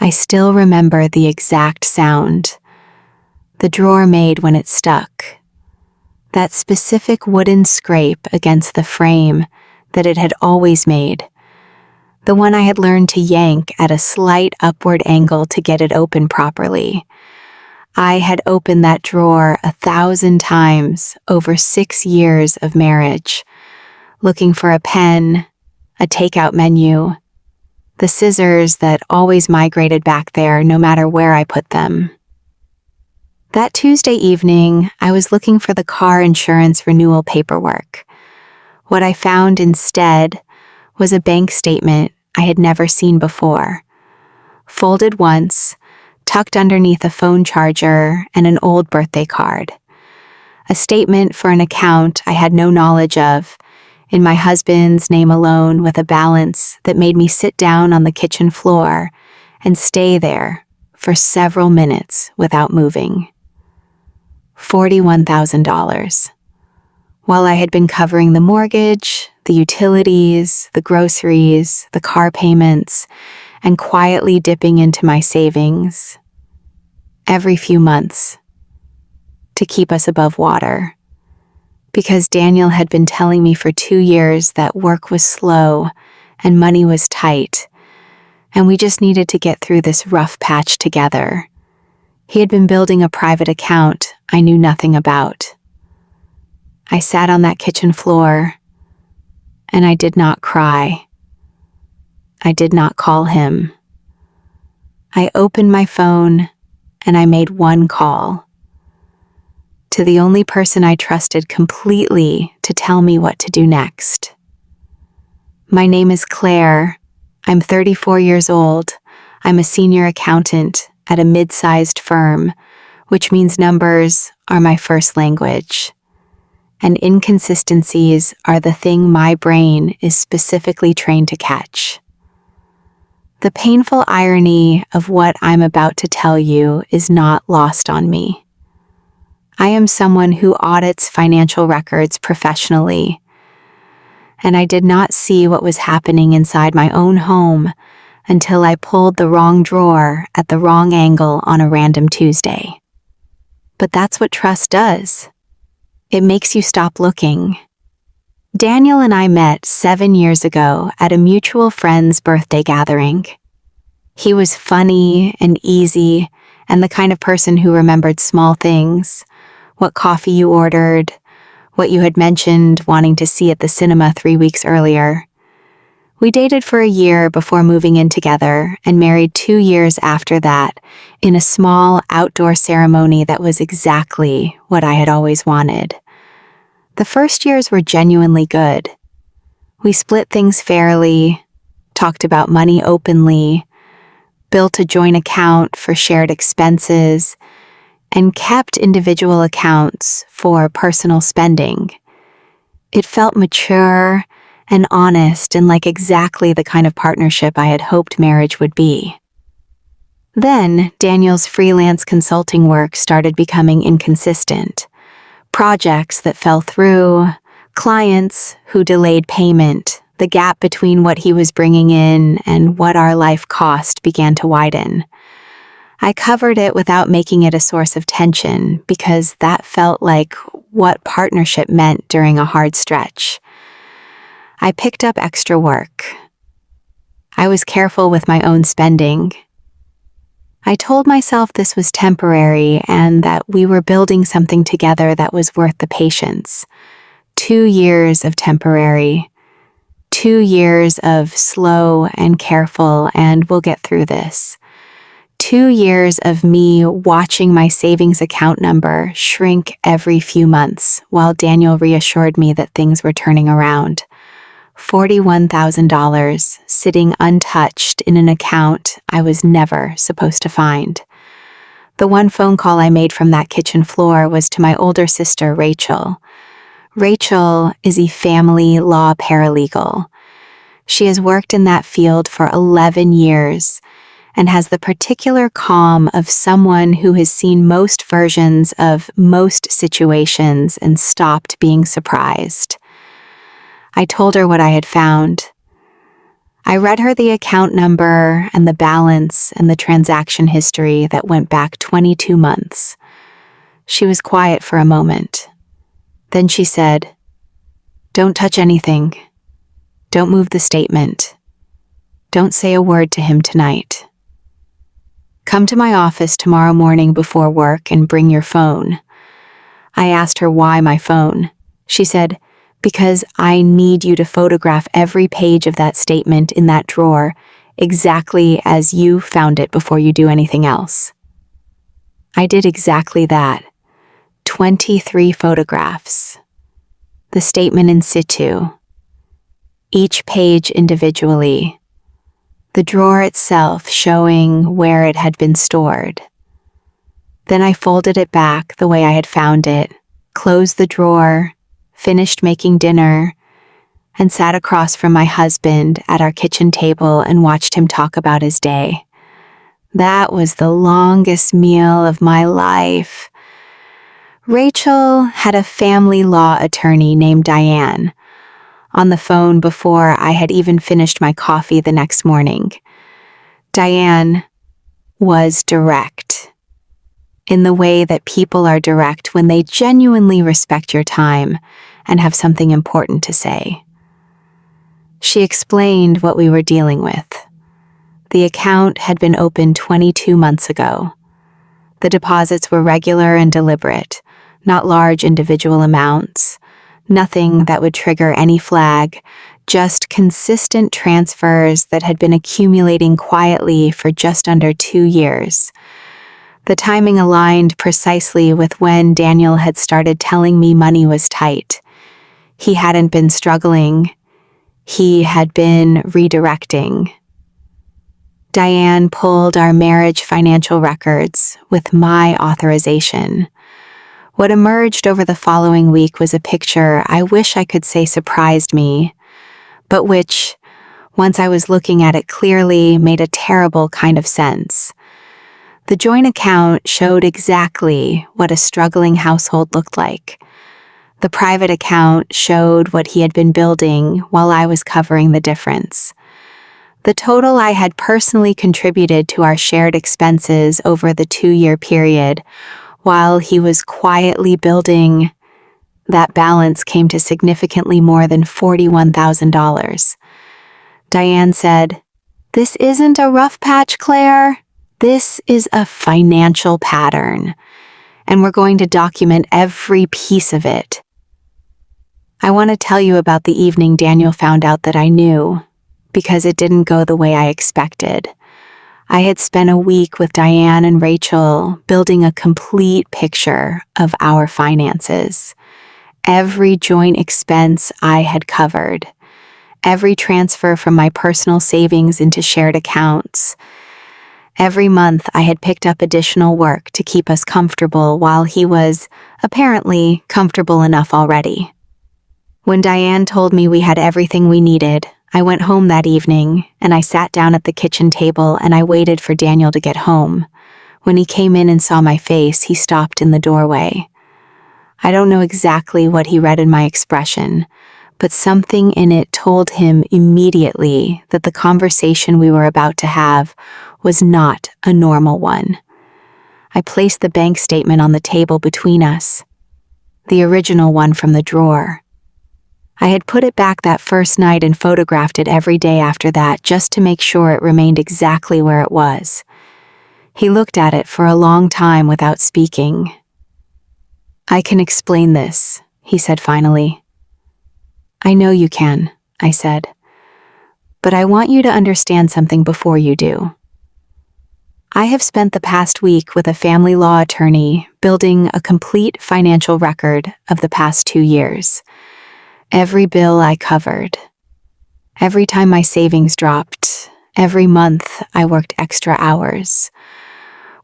I still remember the exact sound the drawer made when it stuck, that specific wooden scrape against the frame that it had always made, the one I had learned to yank at a slight upward angle to get it open properly. I had opened that drawer 1,000 times over 6 years of marriage, looking for a pen, a takeout menu, the scissors that always migrated back there no matter where I put them. That Tuesday evening, I was looking for the car insurance renewal paperwork. What I found instead was a bank statement I had never seen before, folded once, tucked underneath a phone charger and an old birthday card. A statement for an account I had no knowledge of, in my husband's name alone, with a balance that made me sit down on the kitchen floor and stay there for several minutes without moving. $41,000. While I had been covering the mortgage, the utilities, the groceries, the car payments, and quietly dipping into my savings every few months to keep us above water. Because Daniel had been telling me for 2 years that work was slow and money was tight, and we just needed to get through this rough patch together. He had been building a private account I knew nothing about. I sat on that kitchen floor, and I did not cry. I did not call him. I opened my phone, and I made one call to the only person I trusted completely to tell me what to do next. My name is Claire. I'm 34 years old. I'm a senior accountant at a mid-sized firm, which means numbers are my first language. And inconsistencies are the thing my brain is specifically trained to catch. The painful irony of what I'm about to tell you is not lost on me. I am someone who audits financial records professionally, and I did not see what was happening inside my own home until I pulled the wrong drawer at the wrong angle on a random Tuesday. But that's what trust does. It makes you stop looking. Daniel and I met 7 years ago at a mutual friend's birthday gathering. He was funny and easy and the kind of person who remembered small things, what coffee you ordered, what you had mentioned wanting to see at the cinema 3 weeks earlier. We dated for a year before moving in together and married 2 years after that in a small outdoor ceremony that was exactly what I had always wanted. The first years were genuinely good. We split things fairly, talked about money openly, built a joint account for shared expenses, and kept individual accounts for personal spending. It felt mature and honest and like exactly the kind of partnership I had hoped marriage would be. Then, Daniel's freelance consulting work started becoming inconsistent. Projects that fell through, clients who delayed payment, the gap between what he was bringing in and what our life cost began to widen. I covered it without making it a source of tension because that felt like what partnership meant during a hard stretch. I picked up extra work. I was careful with my own spending. I told myself this was temporary and that we were building something together that was worth the patience. 2 years of temporary, 2 years of slow and careful, and we'll get through this. 2 years of me watching my savings account number shrink every few months while Daniel reassured me that things were turning around. $41,000 sitting untouched in an account I was never supposed to find. The one phone call I made from that kitchen floor was to my older sister, Rachel. Rachel is a family law paralegal. She has worked in that field for 11 years and has the particular calm of someone who has seen most versions of most situations and stopped being surprised. I told her what I had found. I read her the account number and the balance and the transaction history that went back 22 months. She was quiet for a moment. Then she said, "Don't touch anything. Don't move the statement. Don't say a word to him tonight. Come to my office tomorrow morning before work and bring your phone." I asked her why my phone. She said, "Because I need you to photograph every page of that statement in that drawer exactly as you found it before you do anything else." I did exactly that. 23 photographs. The statement in situ. Each page individually. The drawer itself showing where it had been stored. Then I folded it back the way I had found it, closed the drawer, finished making dinner, and sat across from my husband at our kitchen table and watched him talk about his day. That was the longest meal of my life. Rachel had a family law attorney named Diane on the phone before I had even finished my coffee the next morning. Diane was direct, in the way that people are direct when they genuinely respect your time and have something important to say. She explained what we were dealing with. The account had been opened 22 months ago. The deposits were regular and deliberate, not large individual amounts, nothing that would trigger any flag, just consistent transfers that had been accumulating quietly for just under 2 years. The timing aligned precisely with when Daniel had started telling me money was tight. He hadn't been struggling. He had been redirecting. Diane pulled our marriage financial records with my authorization. What emerged over the following week was a picture I wish I could say surprised me, but which, once I was looking at it clearly, made a terrible kind of sense. The joint account showed exactly what a struggling household looked like. The private account showed what he had been building while I was covering the difference. The total I had personally contributed to our shared expenses over the 2-year period, while he was quietly building, that balance came to significantly more than $41,000. Diane said, "This isn't a rough patch, Claire. This is a financial pattern, and we're going to document every piece of it." I want to tell you about the evening Daniel found out that I knew, because it didn't go the way I expected. I had spent a week with Diane and Rachel building a complete picture of our finances. Every joint expense I had covered, every transfer from my personal savings into shared accounts. Every month I had picked up additional work to keep us comfortable while he was, apparently, comfortable enough already. When Diane told me we had everything we needed, I went home that evening and I sat down at the kitchen table and I waited for Daniel to get home. When he came in and saw my face, he stopped in the doorway. I don't know exactly what he read in my expression, but something in it told him immediately that the conversation we were about to have was not a normal one. I placed the bank statement on the table between us, the original one from the drawer. I had put it back that first night and photographed it every day after that just to make sure it remained exactly where it was. He looked at it for a long time without speaking. "I can explain this," he said finally. "I know you can," I said. "But I want you to understand something before you do. I have spent the past week with a family law attorney building a complete financial record of the past 2 years. Every bill I covered. Every time my savings dropped. Every month I worked extra hours.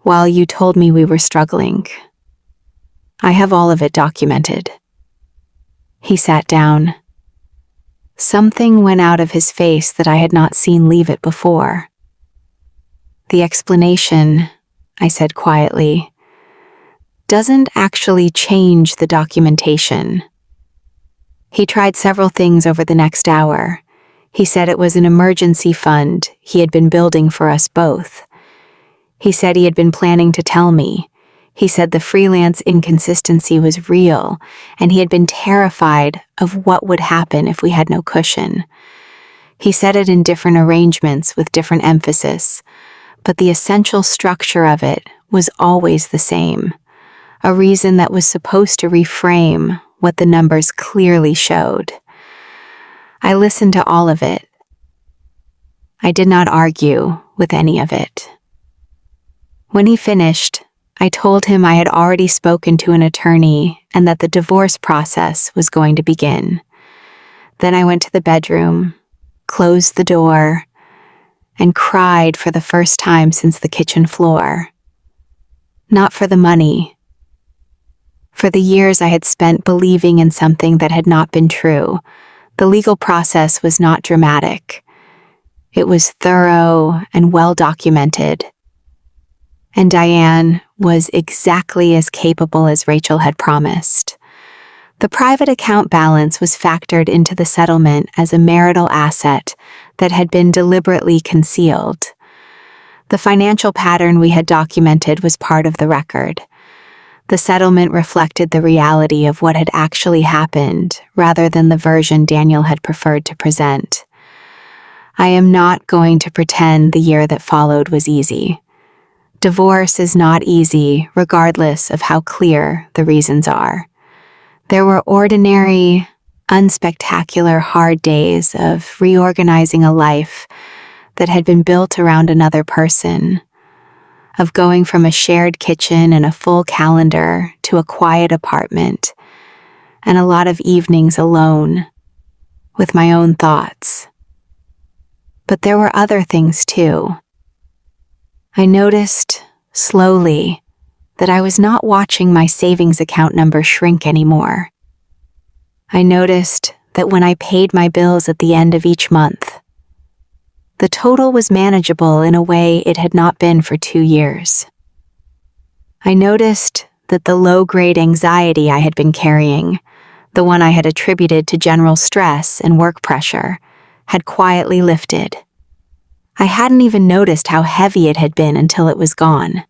While you told me we were struggling. I have all of it documented." He sat down. Something went out of his face that I had not seen leave it before. "The explanation," I said quietly, "doesn't actually change the documentation." He tried several things over the next hour. He said it was an emergency fund he had been building for us both. He said he had been planning to tell me. He said the freelance inconsistency was real, and he had been terrified of what would happen if we had no cushion. He said it in different arrangements with different emphasis, but the essential structure of it was always the same, a reason that was supposed to reframe what the numbers clearly showed. I listened to all of it. I did not argue with any of it. When he finished, I told him I had already spoken to an attorney and that the divorce process was going to begin. Then I went to the bedroom, closed the door, and cried for the first time since the kitchen floor. Not for the money. For the years I had spent believing in something that had not been true. The legal process was not dramatic. It was thorough and well documented. And Diane was exactly as capable as Rachel had promised. The private account balance was factored into the settlement as a marital asset that had been deliberately concealed. The financial pattern we had documented was part of the record. The settlement reflected the reality of what had actually happened rather than the version Daniel had preferred to present. I am not going to pretend the year that followed was easy. Divorce is not easy, regardless of how clear the reasons are. There were ordinary, unspectacular, hard days of reorganizing a life that had been built around another person, of going from a shared kitchen and a full calendar to a quiet apartment, and a lot of evenings alone, with my own thoughts. But there were other things too. I noticed, slowly, that I was not watching my savings account number shrink anymore. I noticed that when I paid my bills at the end of each month, the total was manageable in a way it had not been for 2 years. I noticed that the low-grade anxiety I had been carrying, the one I had attributed to general stress and work pressure, had quietly lifted. I hadn't even noticed how heavy it had been until it was gone.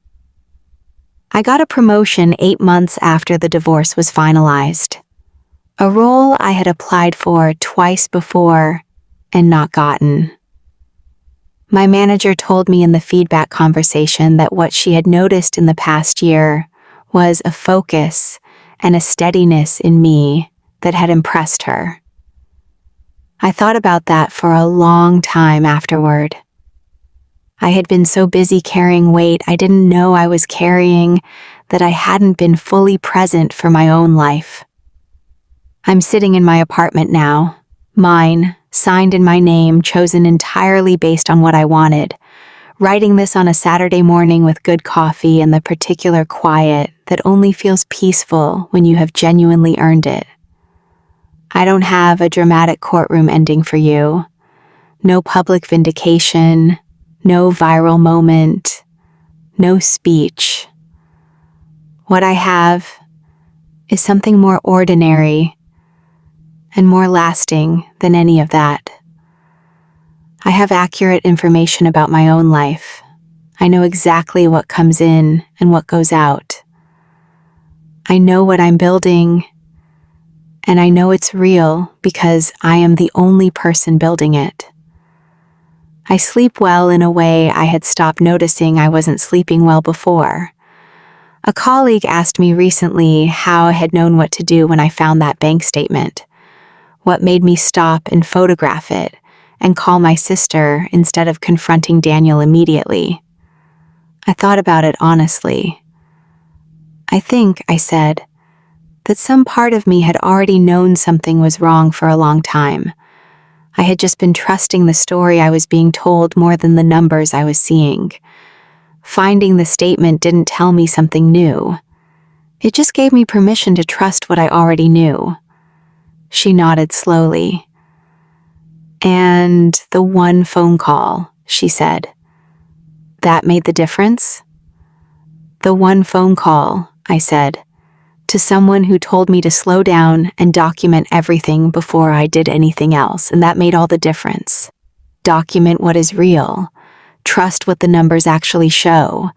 I got a promotion 8 months after the divorce was finalized, a role I had applied for twice before and not gotten. My manager told me in the feedback conversation that what she had noticed in the past year was a focus and a steadiness in me that had impressed her. I thought about that for a long time afterward. I had been so busy carrying weight I didn't know I was carrying that I hadn't been fully present for my own life. I'm sitting in my apartment now, mine, signed in my name, chosen entirely based on what I wanted, writing this on a Saturday morning with good coffee and the particular quiet that only feels peaceful when you have genuinely earned it. I don't have a dramatic courtroom ending for you. No public vindication, no viral moment, no speech. What I have is something more ordinary and more lasting than any of that. I have accurate information about my own life. I know exactly what comes in and what goes out. I know what I'm building, and I know it's real because I am the only person building it. I sleep well in a way I had stopped noticing I wasn't sleeping well before. A colleague asked me recently how I had known what to do when I found that bank statement. What made me stop and photograph it and call my sister instead of confronting Daniel immediately. I thought about it honestly. I think, I said, that some part of me had already known something was wrong for a long time. I had just been trusting the story I was being told more than the numbers I was seeing. Finding the statement didn't tell me something new. It just gave me permission to trust what I already knew. She nodded slowly. And the one phone call, she said. That made the difference? The one phone call, I said, to someone who told me to slow down and document everything before I did anything else, and that made all the difference. Document what is real. Trust what the numbers actually show.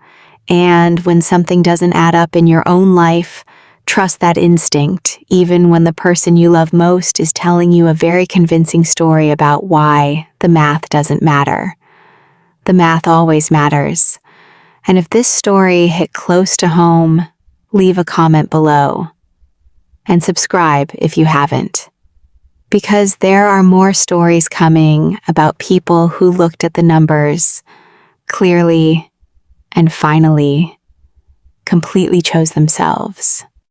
And when something doesn't add up in your own life, trust that instinct, even when the person you love most is telling you a very convincing story about why the math doesn't matter. The math always matters. And if this story hit close to home, leave a comment below. And subscribe if you haven't. Because there are more stories coming about people who looked at the numbers clearly and finally completely chose themselves.